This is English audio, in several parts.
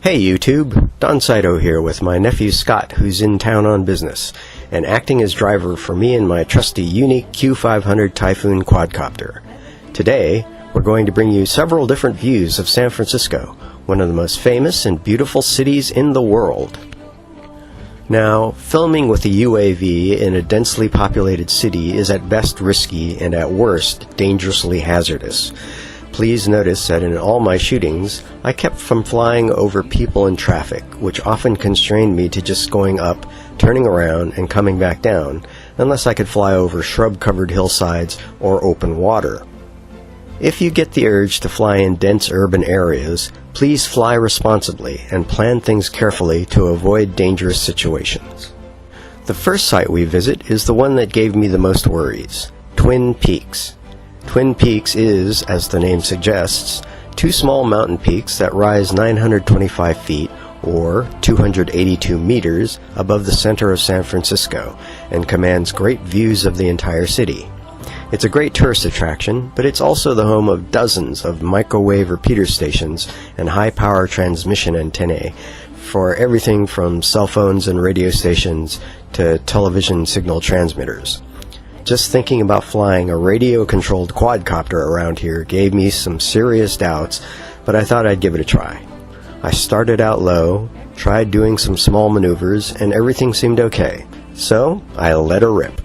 Hey YouTube, Don Saito here with my nephew Scott, who's in town on business, and acting as driver for me and my trusty unique Q500 Typhoon quadcopter. Today, we're going to bring you several different views of San Francisco, one of the most famous and beautiful cities in the world. Now, filming with a UAV in a densely populated city is at best risky and at worst dangerously hazardous. Please notice that in all my shootings, I kept from flying over people and traffic, which often constrained me to just going up, turning around, and coming back down, unless I could fly over shrub-covered hillsides or open water. If you get the urge to fly in dense urban areas, please fly responsibly and plan things carefully to avoid dangerous situations. The first site we visit is the one that gave me the most worries, Twin Peaks. Twin Peaks is, as the name suggests, two small mountain peaks that rise 925 feet, or 282 meters, above the center of San Francisco, and commands great views of the entire city. It's a great tourist attraction, but it's also the home of dozens of microwave repeater stations and high-power transmission antennae for everything from cell phones and radio stations to television signal transmitters. Just thinking about flying a radio-controlled quadcopter around here gave me some serious doubts, but I thought I'd give it a try. I started out low, tried doing some small maneuvers, and everything seemed okay. So, I let her rip.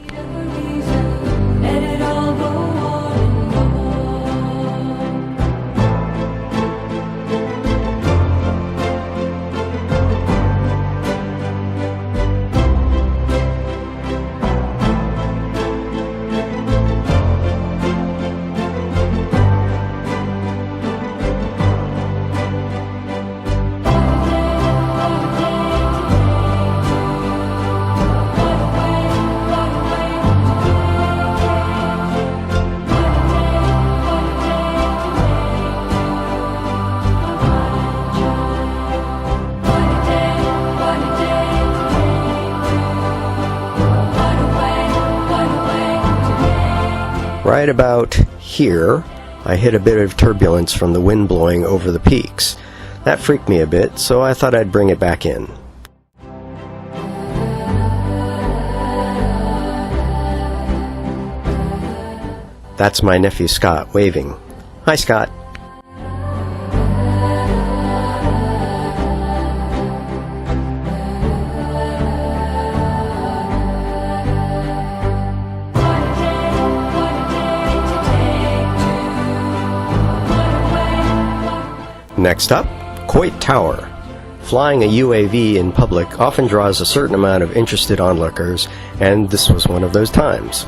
Right about here, I hit a bit of turbulence from the wind blowing over the peaks. That freaked me a bit, so I thought I'd bring it back in. That's my nephew Scott waving. Hi, Scott. Next up, Coit Tower. Flying a UAV in public often draws a certain amount of interested onlookers, and this was one of those times.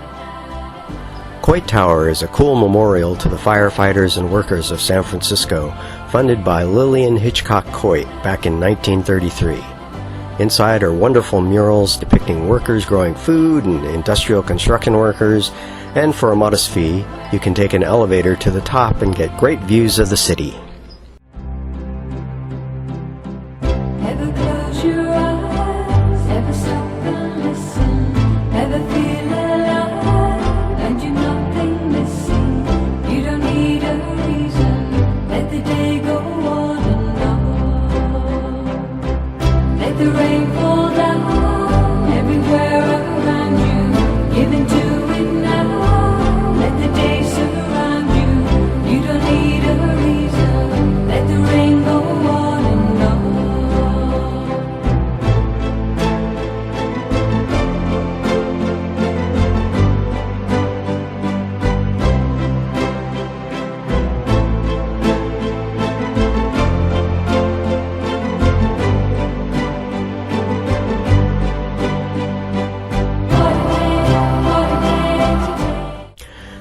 Coit Tower is a cool memorial to the firefighters and workers of San Francisco, funded by Lillian Hitchcock Coit back in 1933. Inside are wonderful murals depicting workers growing food and industrial construction workers, and for a modest fee, you can take an elevator to the top and get great views of the city. Never close your eyes, never stop and listen, never feel alive, and you're nothing missing. You don't need a reason, let the day go on and on. Let the rain fall down everywhere around you, give into it now, let the day surround you. You don't need a reason, let the rain go on and on.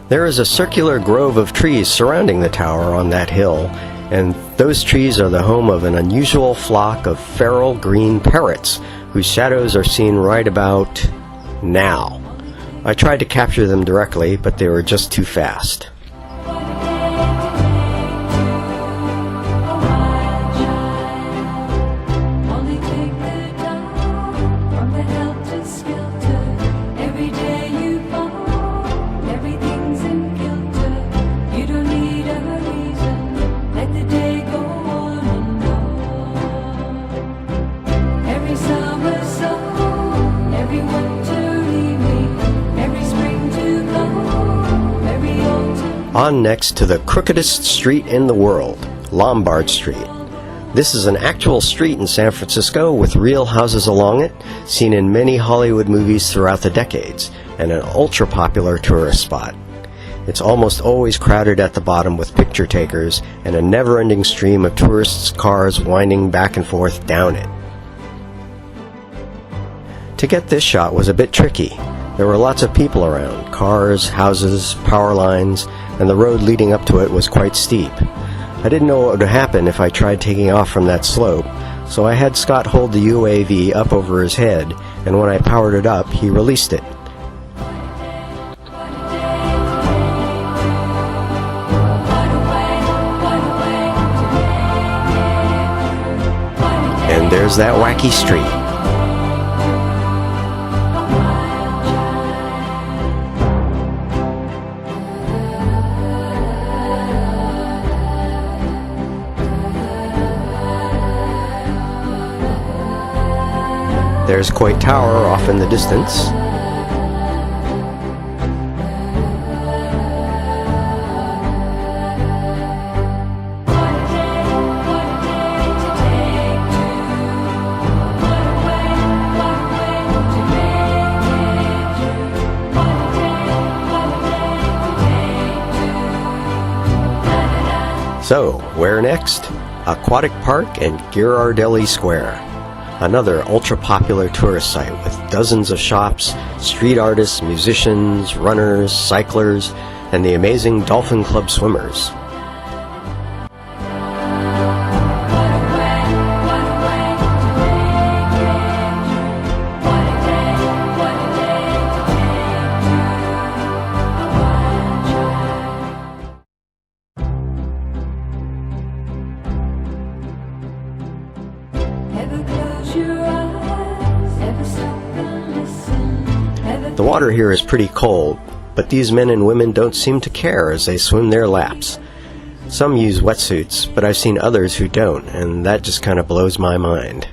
There is a circular grove of trees surrounding the tower on that hill, and those trees are the home of an unusual flock of feral green parrots, whose shadows are seen right about now. I tried to capture them directly, but they were just too fast. Only take the dawn from the helter skelter. Every day you fall, everything's in kilter. You don't need a reason, let the day go on and on. On next to the crookedest street in the world, Lombard Street. This is an actual street in San Francisco with real houses along it, seen in many Hollywood movies throughout the decades, and an ultra-popular tourist spot. It's almost always crowded at the bottom with picture takers and a never-ending stream of tourists' cars winding back and forth down it. To get this shot was a bit tricky. There were lots of people around, cars, houses, power lines, and the road leading up to it was quite steep. I didn't know what would happen if I tried taking off from that slope, so I had Scott hold the UAV up over his head, and when I powered it up, he released it. And there's that wacky street. There's Coit Tower off in the distance. So, where next? Aquatic Park and Ghirardelli Square. Another ultra-popular tourist site with dozens of shops, street artists, musicians, runners, cyclers, and the amazing Dolphin Club swimmers. The water here is pretty cold, but these men and women don't seem to care as they swim their laps. Some use wetsuits, but I've seen others who don't, and that just kind of blows my mind.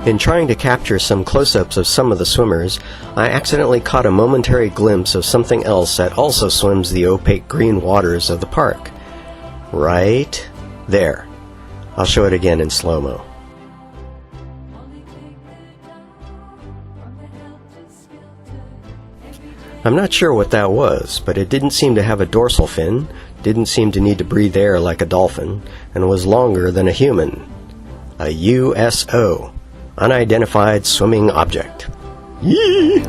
In trying to capture some close-ups of some of the swimmers, I accidentally caught a momentary glimpse of something else that also swims the opaque green waters of the park. Right there. I'll show it again in slow-mo. I'm not sure what that was, but it didn't seem to have a dorsal fin, didn't seem to need to breathe air like a dolphin, and was longer than a human. A USO. Unidentified swimming object. Yee!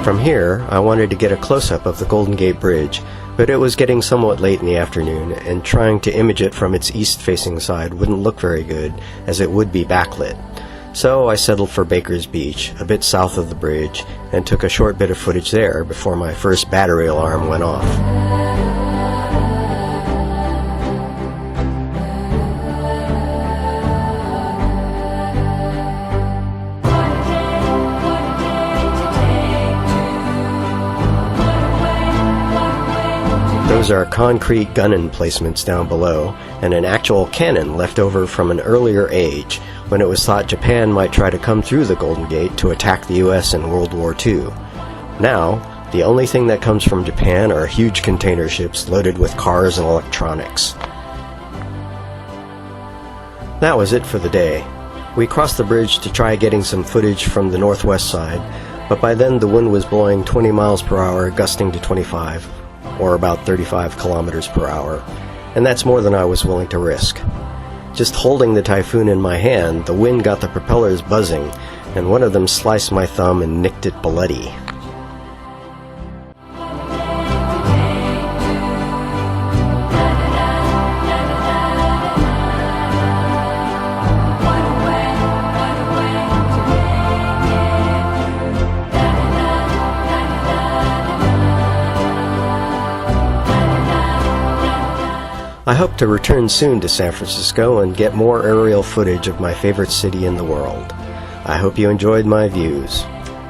From here, I wanted to get a close-up of the Golden Gate Bridge, but it was getting somewhat late in the afternoon, and trying to image it from its east-facing side wouldn't look very good, as it would be backlit. So I settled for Baker's Beach, a bit south of the bridge, and took a short bit of footage there before my first battery alarm went off. Those Those are concrete gun emplacements down below, and an actual cannon left over from an earlier age, when it was thought Japan might try to come through the Golden Gate to attack the US in World War II. Now, the only thing that comes from Japan are huge container ships loaded with cars and electronics. That was it for the day. We crossed the bridge to try getting some footage from the northwest side, but by then the wind was blowing 20 miles per hour, gusting to 25, or about 35 kilometers per hour, and that's more than I was willing to risk. Just holding the Typhoon in my hand, the wind got the propellers buzzing, and one of them sliced my thumb and nicked it bloody. I hope to return soon to San Francisco and get more aerial footage of my favorite city in the world. I hope you enjoyed my views.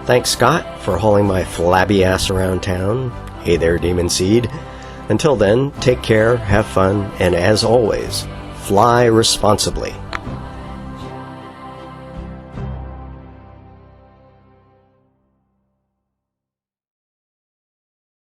Thanks, Scott, for hauling my flabby ass around town. Hey there, Demon Seed. Until then, take care, have fun, and as always, fly responsibly.